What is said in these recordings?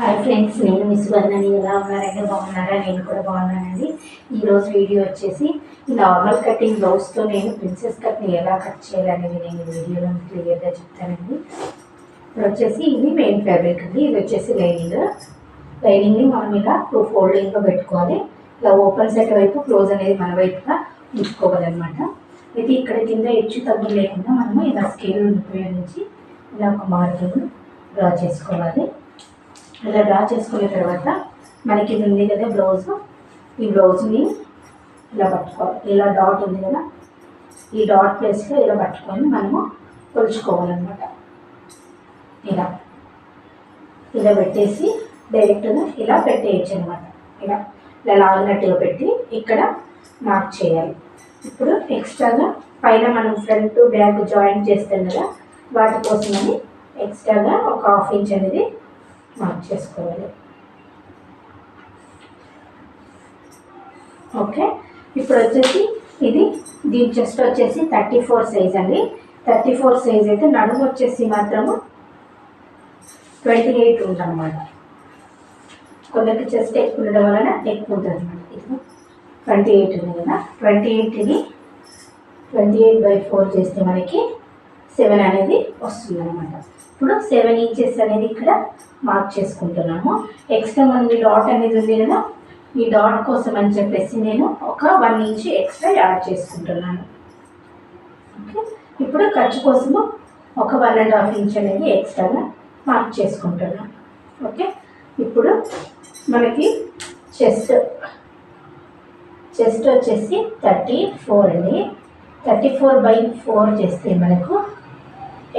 Hi friends, నేను miss వర్ణని. ఎలా ఉన్నారండి? బాగున్నారా? నేను కూడా బాగున్నానండి. ఈరోజు వీడియో వచ్చేసి ఈ నార్మల్ కటింగ్ బ్లౌజ్తో నేను ప్రిన్సెస్ కట్ని ఎలా కట్ చేయాలనేది నేను వీడియోలో క్లియర్గా చెప్తానండి. ఇప్పుడు వచ్చేసి ఇది మెయిన్ ఫ్యాబ్రిక్ అండి. ఇది వచ్చేసి లైనింగ్ని మనం ఇలా 2 ఫోల్డింగ్లో పెట్టుకోవాలి. ఇలా ఓపెన్ సైడ్ వైపు క్లోజ్ అనేది మన వైపుగా ఉంచుకోవాలన్నమాట. అయితే ఇక్కడ కింద హెచ్చు తగ్గు లేకుండా మనము ఇలా స్కేల్ ఉపయోగించి ఇలా ఒక మార్కింగ్ డ్రా చేసుకోవాలి. ఇలా డ్రా చేసుకున్న తర్వాత మనకి ఇది ఉంది కదా బ్లౌజ్, ఈ బ్లౌజ్ని ఇలా పట్టుకోవాలి. ఇలా డాట్ ఉంది కదా, ఈ డాట్ ప్లేస్లో ఇలా పట్టుకొని మనము కొలుచుకోవాలన్నమాట. ఇలా ఇలా పెట్టేసి డైరెక్ట్గా ఇలా పెట్టేయచ్చు అనమాట. ఇలా ఇలా లాగినట్టుగా పెట్టి ఇక్కడ మార్క్ చేయాలి. ఇప్పుడు ఎక్స్ట్రాగా పైన మనం ఫ్రంట్ బ్యాక్ జాయింట్ చేస్తాం కదా, వాటి కోసమని ఎక్స్ట్రాగా ఒక 1/2 ఇంచ్ అనేది మార్క్ చేసుకోవాలి. ఓకే, ఇప్పుడు వచ్చేసి దీని చెస్ట్ వచ్చేసి 34 సైజ్ అండి. 34 సైజ్ అయితే నడుము వచ్చేసి మాత్రము 28 ఉందన్నమాట. కొందరికి చెస్ట్ ఎక్కువ ఉండడం వలన ఎక్కువ ఉంటుంది అనమాట. ఇది 28 ఉంది కదా, 28/4 చేస్తే మనకి 7 అనేది వస్తుంది అనమాట. ఇప్పుడు 7 ఇంచెస్ అనేది ఇక్కడ మార్క్ చేసుకుంటున్నాము. ఎక్స్ట్రా మనకి డాట్ అనేది ఉంది కదా, ఈ డాట్ కోసం అని చెప్పేసి నేను ఒక 1 ఇంచ్ ఎక్స్ట్రా యాడ్ చేసుకుంటున్నాను. ఓకే, ఇప్పుడు ఖర్చు కోసము ఒక 1.5 ఇంచ్ అనేది ఎక్స్ట్రాగా మార్క్ చేసుకుంటున్నాను. ఓకే, ఇప్పుడు మనకి చెస్ట్ వచ్చేసి 34 అండి. 34/4 చేస్తే మనకు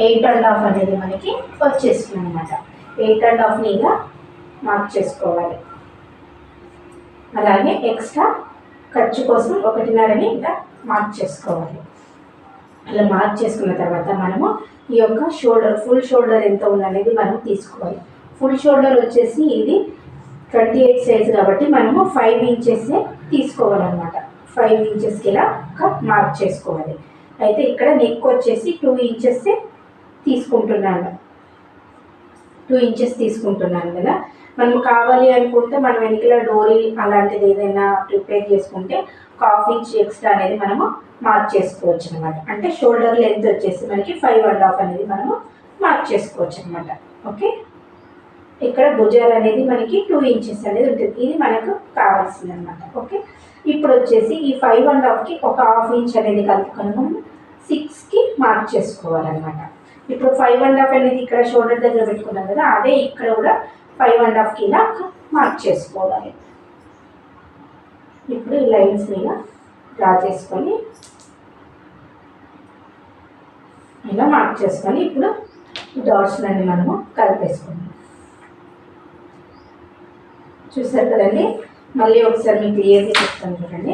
8.5 అనేది మనకి వచ్చేస్తుంది అనమాట. 8.5ని ఇలా మార్క్ చేసుకోవాలి. అలాగే ఎక్స్ట్రా ఖర్చు కోసం 1.5ని ఇలా మార్క్ చేసుకోవాలి. ఇలా మార్క్ చేసుకున్న తర్వాత మనము ఈ యొక్క ఫుల్ షోల్డర్ ఎంత ఉందనేది మనం తీసుకోవాలి. ఫుల్ షోల్డర్ వచ్చేసి ఇది 28 సైజ్ కాబట్టి మనము 5 ఇంచెస్ తీసుకోవాలన్నమాట. 5 ఇంచెస్కి ఇలా మార్క్ చేసుకోవాలి. అయితే ఇక్కడ నెక్ వచ్చేసి 2 ఇంచెస్ తీసుకుంటున్నాను. 2 ఇంచెస్ తీసుకుంటున్నాను కదా. మనం కావాలి అనుకుంటే మనం వెనకల డోరీ అలాంటిది ఏదైనా ప్రిపేర్ చేసుకుంటే 1/2 ఇంచ్ ఎక్స్ట్రా అనేది మనము మార్క్ చేసుకోవచ్చు అనమాట. అంటే షోల్డర్ లెంత్ వచ్చేసి మనకి 5.5 అనేది మనము మార్క్ చేసుకోవచ్చు అనమాట. ఓకే, ఇక్కడ భుజాలు అనేది మనకి 2 ఇంచెస్ అనేది ఉంటుంది. ఇది మనకు కావాల్సింది అనమాట. ఓకే, ఇప్పుడు వచ్చేసి ఈ 5.5కి ఒక 1/2 ఇంచ్ అనేది కలుపుకొని మనం 6కి మార్క్ చేసుకోవాలన్నమాట. ఇప్పుడు 5.5 అనేది ఇక్కడ షోల్డర్ దగ్గర పెట్టుకున్నాం కదా, అదే ఇక్కడ కూడా 5.5కి ఇలా మార్క్ చేసుకోవాలి. ఇప్పుడు ఈ లైన్స్ మీద డ్రా చేసుకొని ఇలా మార్క్ చేసుకొని ఇప్పుడు ఈ డాట్స్లన్నీ మనము కలిపేసుకుందాం. చూసారు కదండి, మళ్ళీ ఒకసారి మీకు క్లియర్గా చెప్తాను చూడండి.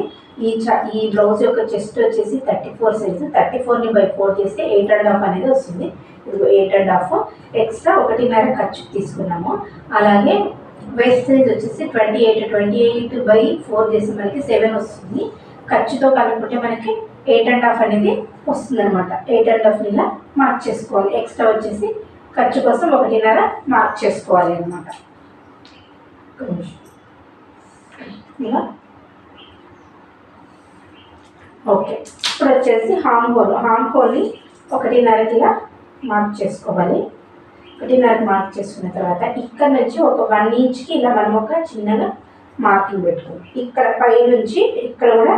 ఈ బ్లౌజ్ యొక్క చెస్ట్ వచ్చేసి 34 సైజు. 34/4 చేస్తే 8.5 అనేది వస్తుంది. ఇప్పుడు 8.5 ఎక్స్ట్రా 1.5 ఖర్చు తీసుకున్నాము. అలాగే వేస్ట్ సైజ్ వచ్చేసి 28/4 చేస్తే మనకి 7 వస్తుంది. ఖర్చుతో కలుపుకుంటే మనకి 8.5 అనేది వస్తుంది అనమాట. 8.5 ఇలా మార్క్ చేసుకోవాలి. ఎక్స్ట్రా వచ్చేసి ఖర్చు కోసం 1.5 మార్క్ చేసుకోవాలి అనమాట. ఇలా ఓకే, ఇప్పుడు వచ్చేసి హామ్ హోల్ని 1.5కి ఇలా మార్క్ చేసుకోవాలి. 1.5కి మార్క్ చేసుకున్న తర్వాత ఇక్కడ నుంచి ఒక 1 ఇంచ్కి ఇలా మనం ఒక చిన్నగా మార్కింగ్ పెట్టుకోవాలి. ఇక్కడ పై నుంచి ఇక్కడ కూడా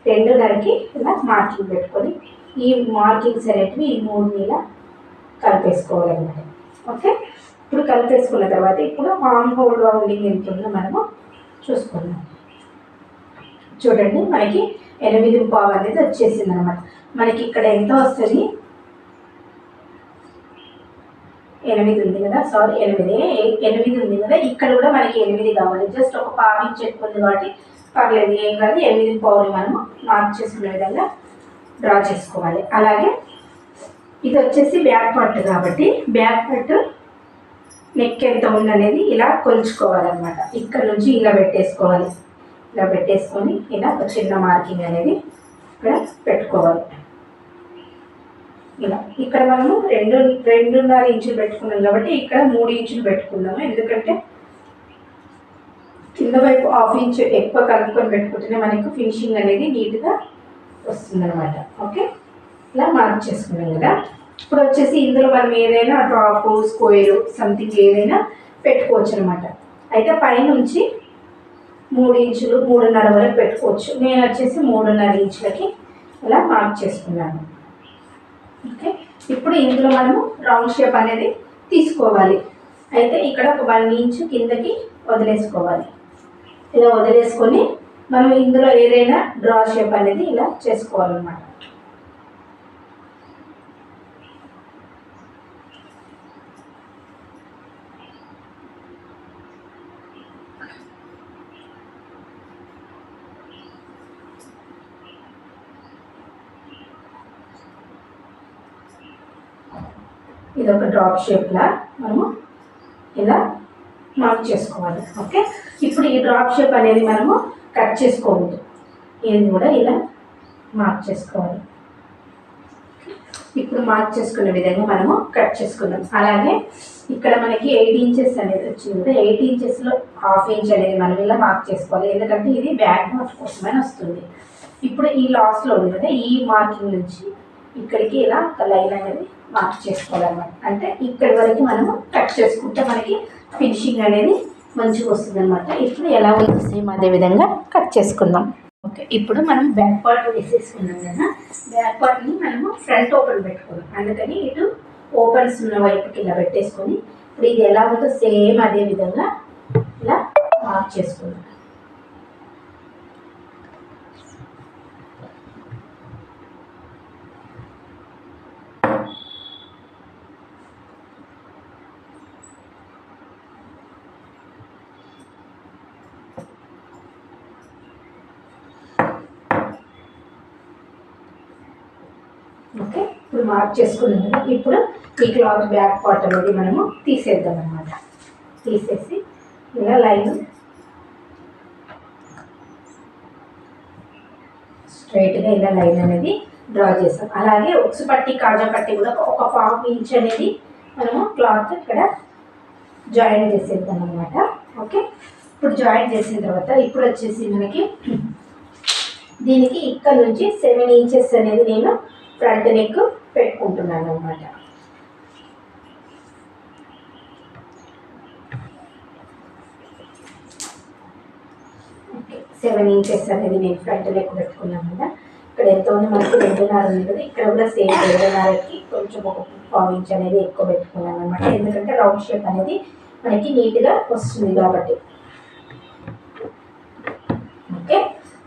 2.5కి ఇలా మార్కింగ్ పెట్టుకొని ఈ మార్కింగ్స్ అనేటివి ఈ 3 ఇలా కలిపేసుకోవాలన్నమాట. ఓకే, ఇప్పుడు కలిపేసుకున్న తర్వాత ఇప్పుడు హామ్ హోల్ రౌండింగ్ ఎంత ఉందో మనము చూసుకుందాం. చూడండి, మనకి 8.5 అనేది వచ్చేసింది అనమాట. మనకి ఇక్కడ ఎంత వస్తుంది? 8 ఉంది కదా, 8 ఉంది కదా. ఇక్కడ కూడా మనకి 8 కావాలి. జస్ట్ ఒక 1/2 ఇంచ్ ఎక్కువ ఉంది కాబట్టి పర్లేదు, ఏం కాదు. 8.5ని మనము మార్క్ చేసుకునే విధంగా డ్రా చేసుకోవాలి. అలాగే ఇది వచ్చేసి బ్యాక్ పార్ట్ కాబట్టి బ్యాక్ పార్ట్ నెక్ ఎంత ఉందనేది ఇలా కొలుచుకోవాలన్నమాట. ఇక్కడ నుంచి ఇలా పెట్టేసుకోవాలి. ఇలా పెట్టేసుకొని ఇలా ఒక చిన్న మార్కింగ్ అనేది ఇక్కడ పెట్టుకోవాలి. ఇలా ఇక్కడ మనము 2.5 ఇంచులు పెట్టుకున్నాం కాబట్టి ఇక్కడ 3 ఇంచులు పెట్టుకున్నాము. ఎందుకంటే కింద వైపు 1/2 ఇంచ్ ఎక్కువ కలుపుకొని పెట్టుకుంటేనే మనకు ఫినిషింగ్ అనేది నీట్గా వస్తుందన్నమాట. ఓకే, ఇలా మార్క్ చేసుకున్నాం కదా. ఇప్పుడు వచ్చేసి ఇందులో మనం ఏదైనా డ్రాప్, స్క్వేర్ సంథింగ్ ఏదైనా పెట్టుకోవచ్చు అనమాట. అయితే పైనుంచి 3 ఇంచులు 3.5 వరకు పెట్టుకోవచ్చు. నేను వచ్చేసి 3.5 ఇంచులకి ఇలా మార్క్ చేసుకున్నాను. ఓకే, ఇప్పుడు ఇందులో మనము రౌండ్ షేప్ అనేది తీసుకోవాలి. అయితే ఇక్కడ ఒక 1 ఇంచు కిందకి వదిలేసుకోవాలి. ఇలా వదిలేసుకొని మనం ఇందులో ఏదైనా డ్రా షేప్ అనేది ఇలా చేసుకోవాలన్నమాట. ఇది ఒక డ్రాప్ షేప్లా మనము ఇలా మార్క్ చేసుకోవాలి. ఓకే, ఇప్పుడు ఈ డ్రాప్ షేప్ అనేది మనము కట్ చేసుకోవద్దు, ఇది కూడా ఇలా మార్క్ చేసుకోవాలి. ఇప్పుడు మార్క్ చేసుకునే విధంగా మనము కట్ చేసుకుందాం. అలాగే ఇక్కడ మనకి 8 ఇంచెస్ అనేది వచ్చింది కదా, 8 ఇంచెస్లో 1/2 ఇంచ్ అనేది మనం ఇలా మార్క్ చేసుకోవాలి. ఎందుకంటే ఇది బ్యాక్ మార్క్ కోసమని వస్తుంది. ఇప్పుడు ఈ లాస్ట్లో ఉంది కదా, ఈ మార్కింగ్ నుంచి ఇక్కడికి ఇలా ఒక లైన్ అనేది మార్క్ చేసుకోవాలన్నమాట. అంటే ఇక్కడి వరకు మనము కట్ చేసుకుంటే మనకి ఫినిషింగ్ అనేది మంచిగా వస్తుంది అనమాట. ఇప్పుడు ఎలా ఉంది సేమ్ అదే విధంగా కట్ చేసుకుందాం. ఓకే, ఇప్పుడు మనం బ్యాక్ పార్ట్ వేసేసుకున్నాం కదా, బ్యాక్ పార్ట్ని మనము ఫ్రంట్ ఓపెన్ పెట్టుకున్నాం. అందుకని ఇటు ఓపెన్స్ ఉన్న వైపుకి ఇలా పెట్టేసుకొని ఇప్పుడు ఇది ఎలా ఉందో సేమ్ అదే విధంగా ఇలా మార్క్ చేసుకున్నాం. ఓకే, ఇప్పుడు మార్క్ చేసుకున్నాం కదా. ఇప్పుడు ఈ క్లాత్ బ్యాక్ పార్ట్ అనేది మనము తీసేద్దాం అన్నమాట. తీసేసి ఇలా లైన్ స్ట్రైట్గా ఇలా లైన్ అనేది డ్రా చేస్తాం. అలాగే ఉక్సు పట్టి, కాజా పట్టి కూడా ఒక 1/2 ఇంచ్ అనేది మనము క్లాత్ ఇక్కడ జాయిన్ చేసేద్దాం అన్నమాట. ఓకే, ఇప్పుడు జాయిన్ చేసిన తర్వాత ఇప్పుడు వచ్చేసి మనకి దీనికి ఇక్కడ నుంచి 7 ఇంచెస్ అనేది నేను ఫ్రంట్ నెక్ పెట్టుకుంటున్నాను అన్నమాట. ఓకే, 7 ఇంచెస్ అనేది నేను ఫ్రంట్ నెక్ పెట్టుకున్నాను కదా. ఇక్కడ ఎంత ఉంది మనకు 2.5 ఉంది కదా, ఇక్కడ కూడా సేమ్ 2.5కి కొంచెం ఒక 1/2 ఇంచ్ అనేది ఎక్కువ పెట్టుకున్నాను అనమాట. ఎందుకంటే రౌండ్ షేప్ అనేది మనకి నీట్గా వస్తుంది కాబట్టి. ఓకే,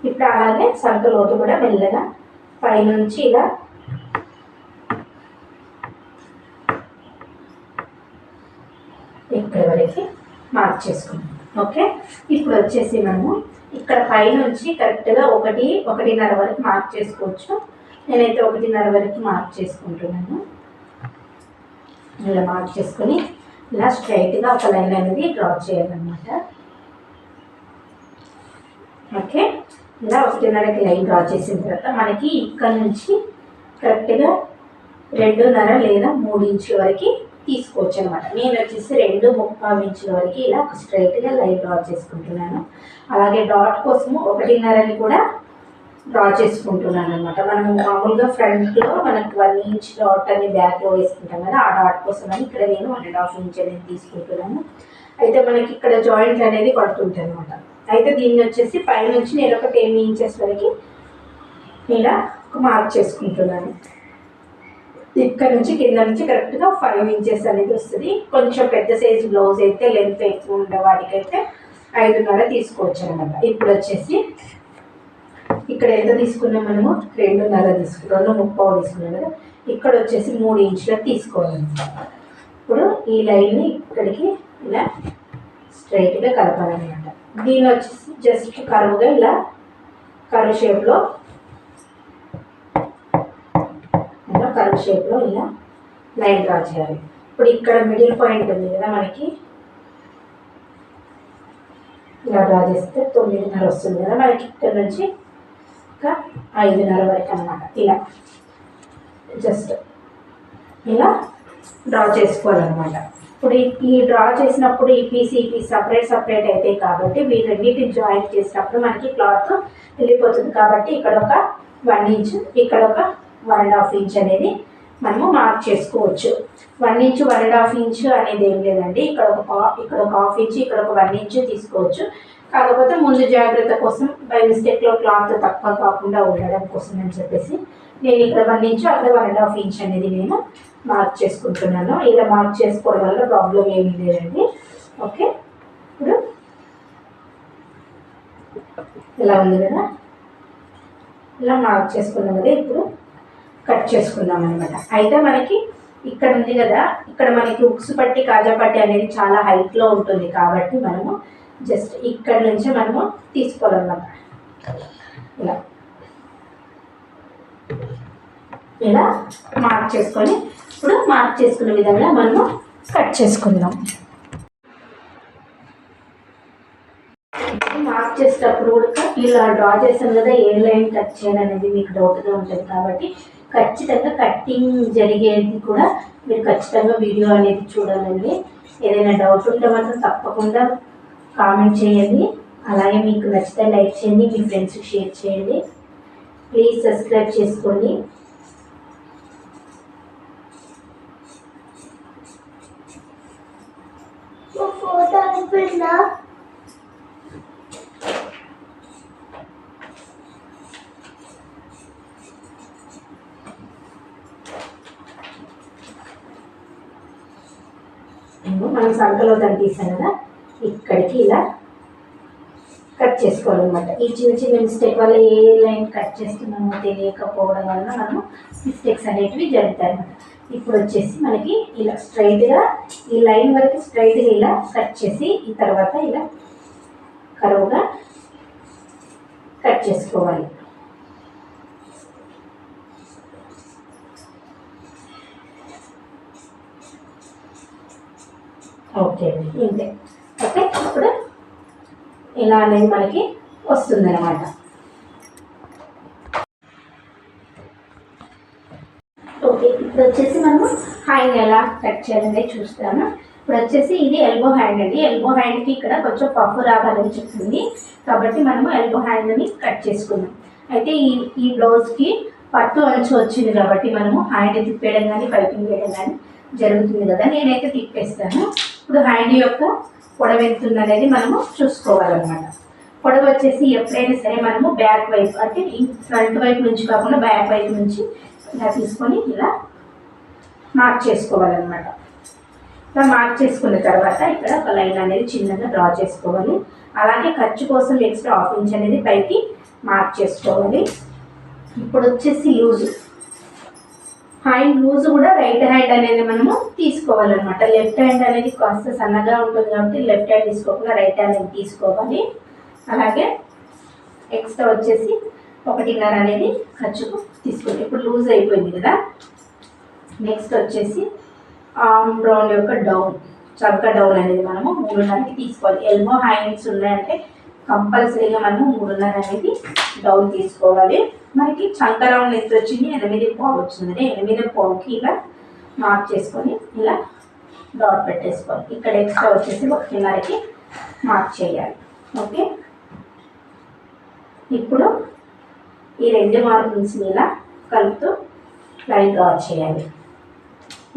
ఇప్పుడు అలాగే సంక లోతు కూడా మెల్లగా పైనుంచి ఇలా ఇక్కడ వరకు మార్క్ చేసుకున్నాం. ఓకే, ఇప్పుడు వచ్చేసి మనము ఇక్కడ పైనుంచి కరెక్ట్గా 1.5 వరకు మార్క్ చేసుకోవచ్చు. నేనైతే 1.5 వరకు మార్క్ చేసుకుంటున్నాను. ఇలా మార్క్ చేసుకొని ఇలా స్ట్రైట్గా ఒక లైన్ అనేది డ్రా చేయాలన్నమాట. ఓకే, ఇలా 1.5కి లైన్ డ్రా చేసిన తర్వాత మనకి ఇక్కడ నుంచి కరెక్ట్గా 2.5 లేదా 3 ఇంచుల వరకు తీసుకోవచ్చు అనమాట. నేను వచ్చేసి 2.25 ఇంచుల వరకు ఇలా స్ట్రైట్గా లైన్ డ్రా చేసుకుంటున్నాను. అలాగే డాట్ కోసము 1.5ని కూడా డ్రా చేసుకుంటున్నాను అనమాట. మనం మామూలుగా ఫ్రంట్లో మనకు 1 ఇంచ్ డాట్ అని బ్యాక్లో వేసుకుంటాం కదా, ఆ డాట్ కోసం అని ఇక్కడ నేను 1.5 ఇంచ్ అనేది తీసుకుంటున్నాను. అయితే మనకి ఇక్కడ జాయింట్ అనేది పడుతుంటాయి అనమాట. అయితే దీన్ని వచ్చేసి పైనుంచి నేను ఒక 10 ఇంచెస్ వరకు ఇలా మార్క్ చేసుకుంటున్నాను. ఇక్కడ నుంచి కింద నుంచి కరెక్ట్గా 5 ఇంచెస్ అనేది వస్తుంది. కొంచెం పెద్ద సైజు బ్లౌజ్ అయితే లెంత్ ఎక్కువ ఉండే వాటికైతే 5.5 తీసుకోవచ్చు అనమాట. ఇప్పుడు వచ్చేసి ఇక్కడ ఎంత తీసుకున్నాం మనము 2.5 తీసుకున్నాం, 2.35 తీసుకున్నాం కదా. ఇక్కడ వచ్చేసి 3 ఇంచులకు తీసుకోవాలన్నమాట. ఇప్పుడు ఈ లైన్ని ఇక్కడికి ఇలా స్ట్రైట్గా కలపాలన్నమాట. దీన్ని వచ్చేసి జస్ట్ కరువుగా ఇలా కరువు షేప్లో ఇలా లైన్ డ్రా చేయాలి. ఇప్పుడు ఇక్కడ మిడిల్ పాయింట్ ఉంది కదా మనకి, ఇలా డ్రా చేస్తే 9.5 వస్తుంది కదా మనకి. ఇక్కడ నుంచి ఇంకా 5.5 వరకు అన్నమాట. ఇలా జస్ట్ ఇలా డ్రా చేసుకోవాలన్నమాట. ఇప్పుడు ఈ డ్రా చేసినప్పుడు ఈ పీస్ సపరేట్ అవుతాయి కాబట్టి వీటన్నిటిని జాయింట్ చేసినప్పుడు మనకి క్లాత్ వెళ్ళిపోతుంది. కాబట్టి ఇక్కడ ఒక 1 ఇంచ్, ఇక్కడ ఒక 1.5 ఇంచ్ అనేది మనము మార్క్ చేసుకోవచ్చు. 1 ఇంచ్ 1.5 ఇంచ్ అనేది ఏం లేదండి. ఇక్కడ ఒక హాఫ్ ఇంచ్, ఇక్కడ ఒక 1 ఇంచ్ తీసుకోవచ్చు. కాకపోతే ముందు జాగ్రత్త కోసం బై మిస్టేక్లో క్లాత్ తక్కువ కాకుండా ఉండడం కోసం అని చెప్పేసి నేను ఇక్కడ 1 ఇంచ్, అక్కడ 1.5 ఇంచ్ అనేది నేను మార్క్ చేసుకుంటున్నాను. ఇలా మార్క్ చేసుకోవడం వల్ల ప్రాబ్లం ఏమీ లేదండి. ఓకే, ఇప్పుడు ఇలా ఉంది కదా, ఇలా మార్క్ చేసుకున్నాం కదా. ఇప్పుడు కట్ చేసుకుందాం అనమాట. అయితే మనకి ఇక్కడ ఉంది కదా, ఇక్కడ మనకి ఉక్సు పట్టి కాజా పట్టి అనేది చాలా హైట్లో ఉంటుంది కాబట్టి మనము జస్ట్ ఇక్కడ నుంచి మనము తీసుకోవాలన్నమాట. ఇలా మార్క్ చేసుకొని ఇప్పుడు మార్క్ చేసుకునే విధంగా మనము కట్ చేసుకుందాం. మార్క్ చేసేటప్పుడు కూడా ఇలా డ్రా చేస్తాం కదా, ఏ లైన్ కట్ చేయాలనేది మీకు డౌట్గా ఉంటుంది కాబట్టి ఖచ్చితంగా కట్టింగ్ జరిగేది కూడా మీరు ఖచ్చితంగా వీడియో అనేది చూడాలండి. ఏదైనా డౌట్ ఉంటే మాత్రం తప్పకుండా కామెంట్ చేయండి. అలాగే మీకు నచ్చితే లైక్ చేయండి, మీ ఫ్రెండ్స్కి షేర్ చేయండి. ప్లీజ్ సబ్స్క్రైబ్ చేసుకోండి. మనం సంకలో దాన్ని తీసాం కదా, ఇక్కడికి ఇలా కట్ చేసుకోవాలన్నమాట. ఈ చిన్న మిస్టేక్ వల్ల ఏ లైన్ కట్ చేస్తున్నామో తెలియకపోవడం వల్ల మనం మిస్టేక్స్ అనేటివి జరుగుతాయి అన్నమాట. ఇప్పుడు వచ్చేసి మనకి ఇలా స్ట్రైట్గా ఈ లైన్ వరకు స్ట్రైట్గా ఇలా కట్ చేసి ఈ తర్వాత ఇలా కరువుగా కట్ చేసుకోవాలి. ఓకే అండి, ఇంతే. ఓకే, ఇప్పుడు ఇలా అనేది మనకి వస్తుందన్నమాట. ఓకే, ఇప్పుడు వచ్చేసి మనము హ్యాండ్ ఎలా కట్ చేయాలనేది చూస్తాము. ఇప్పుడు వచ్చేసి ఇది ఎల్బో హ్యాండ్ అండి. ఎల్బో హ్యాండ్కి ఇక్కడ కొంచెం పఫ్ రావాలని చెప్తుంది కాబట్టి మనము ఎల్బో హ్యాండ్ని కట్ చేసుకుందాం. అయితే ఈ బ్లౌజ్కి పట్టు అంచు వచ్చింది కాబట్టి మనము హ్యాండ్ తిప్పేయడం కానీ పైపింగ్ వేయడం కానీ జరుగుతుంది కదా. నేనైతే తిప్పేస్తాను. ఇప్పుడు హ్యాండ్ యొక్క పొడవు ఎంత ఉందనేది మనము చూసుకోవాలన్నమాట. పొడవు వచ్చేసి ఎప్పుడైనా సరే మనము బ్యాక్ వైపు అంటే ఫ్రంట్ వైపు నుంచి కాకుండా బ్యాక్ వైపు నుంచి ఇలా తీసుకొని ఇలా మార్క్ చేసుకోవాలన్నమాట. ఇలా మార్క్ చేసుకున్న తర్వాత ఇక్కడ ఒక లైన్ అనేది చిన్నగా డ్రా చేసుకోవాలి. అలాగే ఖర్చు కోసం ఎక్స్ట్రా హాఫ్ ఇంచ్ అనేది పైకి మార్క్ చేసుకోవాలి. ఇప్పుడు వచ్చేసి లూజు హ్యాండ్ లూజ్ కూడా రైట్ హ్యాండ్ అనేది మనము తీసుకోవాలన్నమాట. లెఫ్ట్ హ్యాండ్ అనేది కాస్త సన్నగా ఉంటుంది కాబట్టి లెఫ్ట్ హ్యాండ్ తీసుకోకుండా రైట్ హ్యాండ్ అనేది తీసుకోవాలి. అలాగే ఎక్స్ట్రా వచ్చేసి 1.5 అనేది ఖర్చుకు తీసుకోవాలి. ఇప్పుడు లూజ్ అయిపోయింది కదా. నెక్స్ట్ వచ్చేసి ఆర్మ్ రౌండ్ యొక్క డౌన్, చంక డౌన్ అనేది మనము 3.5 తీసుకోవాలి. ఎల్బో హ్యాండ్స్ ఉన్నాయంటే కంపల్సరీగా మనము 3.5 అనేది డౌన్ తీసుకోవాలి. మనకి చంక రౌండ్ ఎంత వచ్చింది, 8 పావు వచ్చింది. 8 పావుకి ఇలా మార్క్ చేసుకొని ఇలా డాట్ పెట్టేసుకోవాలి. ఇక్కడ ఎక్స్ట్రా వచ్చేసి 1.5కి మార్క్ చేయాలి. ఓకే, ఇప్పుడు ఈ 2 మార్కింగ్స్ని ఇలా కలుపుతూ లైన్ డ్రా చేయాలి.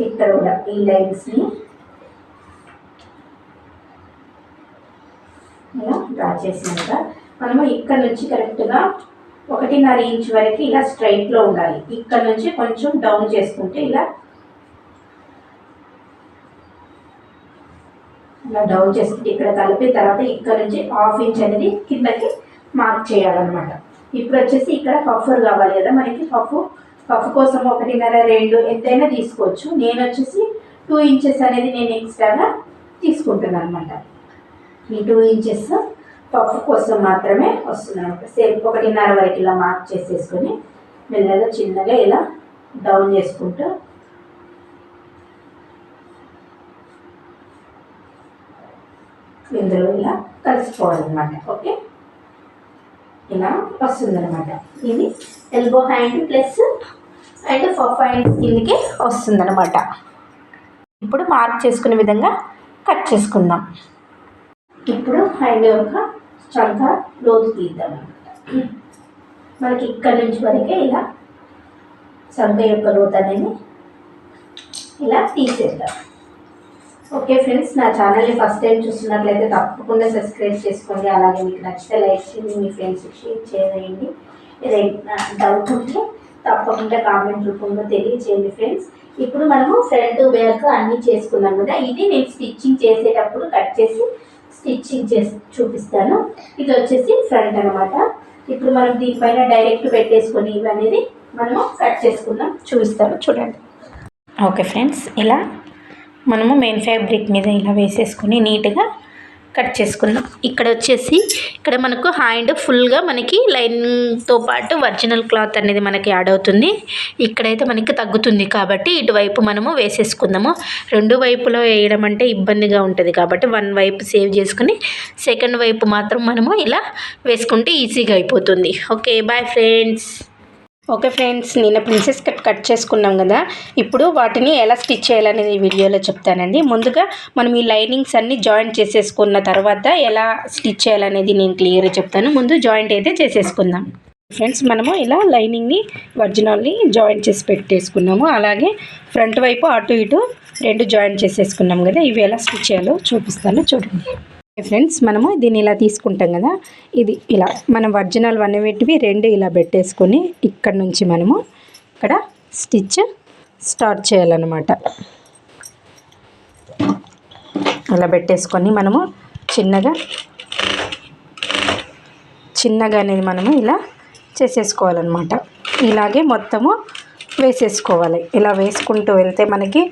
ఇక్కడ కూడా ఈ లైన్స్ని ఇలా డ్రా చేసినాక మనము ఇక్కడ నుంచి కరెక్ట్గా 1.5 ఇంచ్ వరకు ఇలా స్ట్రైట్లో ఉండాలి. ఇక్కడ నుంచి కొంచెం డౌన్ చేసుకుంటే ఇలా డౌన్ చేసుకుంటే ఇక్కడ కలిపిన తర్వాత ఇక్కడ నుంచి హాఫ్ ఇంచ్ అనేది కిందకి మార్క్ చేయాలన్నమాట. ఇప్పుడు వచ్చేసి ఇక్కడ పఫర్ కావాలి కదా మనకి. పఫ్ కోసం 1.5 2 ఎంతైనా తీసుకోవచ్చు. నేను వచ్చేసి 2 ఇంచెస్ అనేది నేను ఎక్స్ట్రాగా తీసుకుంటున్నాను అనమాట. ఈ 2 ఇంచెస్ పఫ్ కోసం మాత్రమే వస్తుంది అనమాట. సేమ్ 1.5 వరకు ఇలా మార్క్ చేసేసుకొని మెల్లగా చిన్నగా ఇలా డౌన్ చేసుకుంటూ ఇందులో ఇలా కలిసిపోవాలన్నమాట. ఓకే, ఇలా వస్తుందన్నమాట. ఇది elbow hand plus and puff hand కిందకి వస్తుందన్నమాట. ఇప్పుడు మార్క్ చేసుకునే విధంగా కట్ చేసుకుందాం. ఇప్పుడు హ్యాండ్ యొక్క చంక లోతు తీద్దాం. మనకి ఇక్కడ నుంచి వరకే ఇలా చంక యొక్క లోతు అనేది ఇలా తీసేద్దాం. ఓకే ఫ్రెండ్స్, నా ఛానల్ని ఫస్ట్ టైం చూస్తున్నట్లయితే తప్పకుండా సబ్స్క్రైబ్ చేసుకోండి. అలాగే మీకు నచ్చితే లైక్ చేయండి, మీ ఫ్రెండ్స్కి షేర్ చేయండి. ఏదైనా డౌట్ ఉంటే తప్పకుండా కామెంట్ రూపంలో తెలియచేయండి ఫ్రెండ్స్. ఇప్పుడు మనము ఫ్రంట్ బ్యాక్ అన్నీ చేసుకున్నాం కదా. ఇది నేను స్టిచ్చింగ్ చేసేటప్పుడు కట్ చేసి స్టిచ్చింగ్ చేసి చూపిస్తాను. ఇది వచ్చేసి ఫ్రంట్ అనమాట. ఇప్పుడు మనం దీనిపైన డైరెక్ట్ పెట్టేసుకొని ఇవి అనేది మనము కట్ చేసుకుందాం, చూపిస్తాను చూడండి. ఓకే ఫ్రెండ్స్, ఇలా మనము మెయిన్ ఫ్యాబ్రిక్ మీద ఇలా వేసేసుకొని నీట్గా కట్ చేసుకుందాం. ఇక్కడ వచ్చేసి ఇక్కడ మనకు హ్యాండ్ ఫుల్గా మనకి లైనింగ్తో పాటు ఒరిజినల్ క్లాత్ అనేది మనకి యాడ్ అవుతుంది. ఇక్కడైతే మనకి తగ్గుతుంది కాబట్టి ఇటువైపు మనము వేసేసుకుందాము. రెండు వైపులో వేయడం అంటే ఇబ్బందిగా ఉంటుంది కాబట్టి వన్ వైపు సేవ్ చేసుకుని సెకండ్ వైపు మాత్రం మనము ఇలా వేసుకుంటే ఈజీగా అయిపోతుంది. Okay bye friends. Okay friends, నిన్న ప్రిన్సెస్ కట్ చేసుకున్నాం కదా. ఇప్పుడు వాటిని ఎలా స్టిచ్ చేయాలనేది ఈ వీడియోలో చెప్తానండి. ముందుగా మనం ఈ లైనింగ్స్ అన్నీ జాయింట్ చేసేసుకున్న తర్వాత ఎలా స్టిచ్ చేయాలనేది నేను క్లియర్గా చెప్తాను. ముందు జాయింట్ అయితే చేసేసుకుందాం ఫ్రెండ్స్. మనము ఇలా లైనింగ్ని ఒరిజినల్ని జాయింట్ చేసి పెట్టేసుకున్నాము. అలాగే ఫ్రంట్ వైపు అటు ఇటు రెండు జాయింట్ చేసేసుకున్నాం కదా. ఇవి ఎలా స్టిచ్ చేయాలో చూపిస్తాను చూడండి. ఫ్రెండ్స్, మనము దీన్ని ఇలా తీసుకుంటాం కదా. ఇది ఇలా మనం ఒరిజినల్ వన్నవేటివి రెండు ఇలా పెట్టేసుకొని ఇక్కడ నుంచి మనము ఇక్కడ స్టిచ్ స్టార్ట్ చేయాలన్నమాట. అలా పెట్టేసుకొని మనము చిన్నగా అనేది మనము ఇలా చేసేసుకోవాలన్నమాట. ఇలాగే మొత్తము వేసేసుకోవాలి. ఇలా వేసుకుంటూ వెళ్తే మనకి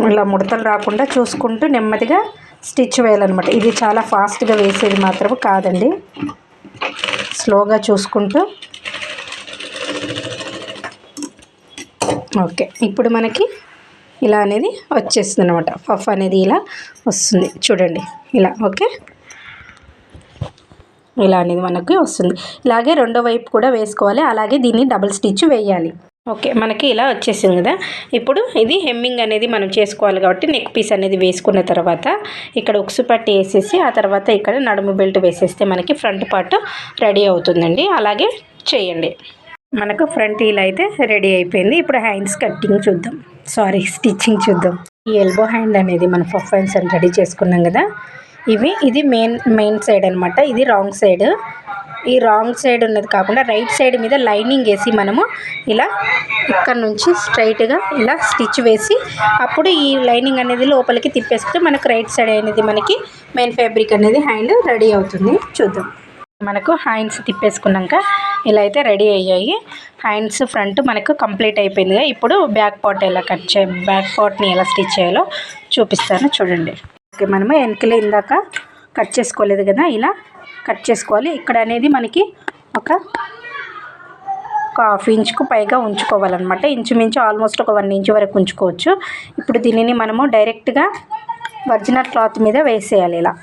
ఇలా ముడతలు రాకుండా చూసుకుంటూ నెమ్మదిగా స్టిచ్ వేయాలన్నమాట. ఇది చాలా ఫాస్ట్గా వేసేది మాత్రం కాదండి, స్లోగా చూసుకుంటూ. ఓకే, ఇప్పుడు మనకి ఇలా అనేది వచ్చేస్తుంది అనమాట. పఫ్ అనేది ఇలా వస్తుంది చూడండి, ఇలా. ఓకే, ఇలా అనేది మనకి వస్తుంది. ఇలాగే రెండో వైపు కూడా వేసుకోవాలి. అలాగే దీన్ని డబుల్ స్టిచ్ వేయాలి. ఓకే, మనకి ఇలా వచ్చేసింది కదా. ఇప్పుడు ఇది హెమ్మింగ్ అనేది మనం చేసుకోవాలి కాబట్టి నెక్ పీస్ అనేది వేసుకున్న తర్వాత ఇక్కడ ఉక్సు పట్టి వేసేసి ఆ తర్వాత ఇక్కడ నడుము బెల్ట్ వేసేస్తే మనకి ఫ్రంట్ పార్ట్ రెడీ అవుతుందండి. అలాగే చేయండి. మనకు ఫ్రంట్ ఇలా అయితే రెడీ అయిపోయింది. ఇప్పుడు హ్యాండ్స్ కటింగ్ చూద్దాం, స్టిచ్చింగ్ చూద్దాం. ఈ ఎల్బో హ్యాండ్ అనేది మనం పఫ్ హ్యాండ్స్ అని రెడీ చేసుకున్నాం కదా. ఇది మెయిన్ సైడ్ అనమాట. ఇది రాంగ్ సైడ్. ఈ రాంగ్ సైడ్ ఉన్నది కాకుండా రైట్ సైడ్ మీద లైనింగ్ వేసి మనము ఇలా ఇక్కడ నుంచి స్ట్రైట్గా ఇలా స్టిచ్ వేసి అప్పుడు ఈ లైనింగ్ అనేది లోపలికి తిప్పేస్తే మనకు రైట్ సైడ్ అనేది మనకి మెయిన్ ఫ్యాబ్రిక్ అనేది హ్యాండ్ రెడీ అవుతుంది. చూద్దాం. మనకు హ్యాండ్స్ తిప్పేసుకున్నాక ఇలా అయితే రెడీ అయ్యాయి. హ్యాండ్స్ ఫ్రంట్ మనకు కంప్లీట్ అయిపోయింది. ఇప్పుడు బ్యాక్ పార్ట్ ఎలా బ్యాక్ పార్ట్ని ఎలా స్టిచ్ చేయాలో చూపిస్తాను చూడండి. ఓకే, మనము వెనకలే ఇందాక కట్ చేసుకోలేదు కదా, ఇలా కట్ చేసుకోవాలి. ఇక్కడ అనేది మనకి ఒక హాఫ్ ఇంచుకు పైగా ఉంచుకోవాలన్నమాట. ఇంచుమించు ఆల్మోస్ట్ ఒక 1 ఇంచ్ వరకు ఉంచుకోవచ్చు. ఇప్పుడు దీనిని మనము డైరెక్ట్గా ఒరిజినల్ క్లాత్ మీద వేసేయాలి ఇలా.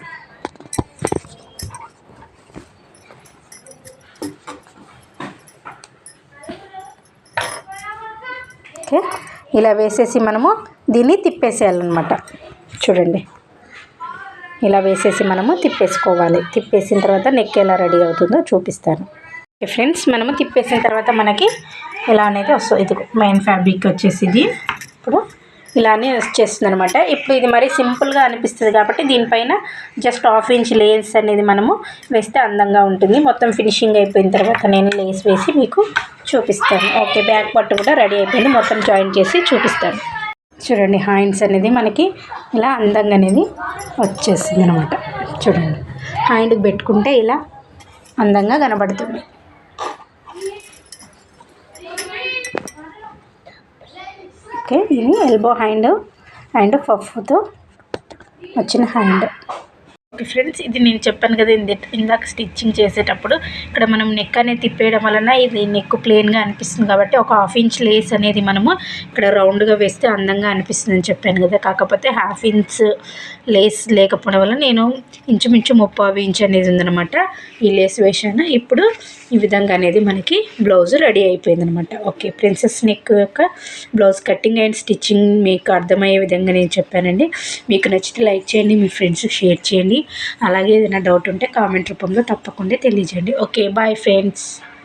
ఓకే, ఇలా వేసేసి మనము దీన్ని తిప్పేసేయాలన్నమాట. చూడండి, ఇలా వేసేసి మనము తిప్పేసుకోవాలి. తిప్పేసిన తర్వాత నెక్ ఎలా రెడీ అవుతుందో చూపిస్తాను. ఓకే ఫ్రెండ్స్, మనము తిప్పేసిన తర్వాత మనకి ఇలా అనేది వస్తుంది. ఇది మెయిన్ ఫ్యాబ్రిక్ వచ్చేసి ఇది ఇప్పుడు ఇలానే వచ్చేస్తుంది అనమాట. ఇప్పుడు ఇది మరీ సింపుల్గా అనిపిస్తుంది కాబట్టి దీనిపైన జస్ట్ హాఫ్ ఇంచ్ లేస్ అనేది మనము వేస్తే అందంగా ఉంటుంది. మొత్తం ఫినిషింగ్ అయిపోయిన తర్వాత నేను లేస్ వేసి మీకు చూపిస్తాను. ఓకే, బ్యాక్ పట్టు కూడా రెడీ అయిపోయింది. మొత్తం జాయిన్ చేసి చూపిస్తాను. చూడండి, హ్యాండ్స్ అనేది మనకి ఇలా అందంగా అనేది వచ్చేస్తుంది అనమాట. చూడండి, హ్యాండ్కి పెట్టుకుంటే ఇలా అందంగా కనబడుతుంది. ఓకే, ఇది ఎల్బో హ్యాండ్ అండ్ పఫ్తో వచ్చిన హ్యాండ్. ఓకే ఫ్రెండ్స్, ఇది నేను చెప్పాను కదా ఇందాక స్టిచ్చింగ్ చేసేటప్పుడు ఇక్కడ మనం నెక్ అనేది తిప్పేయడం వలన ఇది నెక్ ప్లెయిన్గా అనిపిస్తుంది కాబట్టి ఒక 1/2 ఇంచ్ లేస్ అనేది మనము ఇక్కడ రౌండ్గా వేస్తే అందంగా అనిపిస్తుంది అని చెప్పాను కదా. కాకపోతే 1/2 ఇంచ్ లేస్ లేకపోవడం వల్ల నేను ఇంచుమించు 3/4 ఇంచ్ అనేది ఉందన్నమాట ఈ లేస్ వేసాను. ఇప్పుడు ఈ విధంగా అనేది మనకి బ్లౌజ్ రెడీ అయిపోయింది అనమాట. ఓకే, ప్రిన్సెస్ నెక్ యొక్క బ్లౌజ్ కటింగ్ అండ్ స్టిచ్చింగ్ మీకు అర్థమయ్యే విధంగా నేను చెప్పానండి. మీకు నచ్చితే లైక్ చేయండి, మీ ఫ్రెండ్స్కి షేర్ చేయండి. అలాగే ఏదైనా డౌట్ ఉంటే కామెంట్ రూపంలో తప్పకుండా తెలియజేయండి. Okay, bye friends.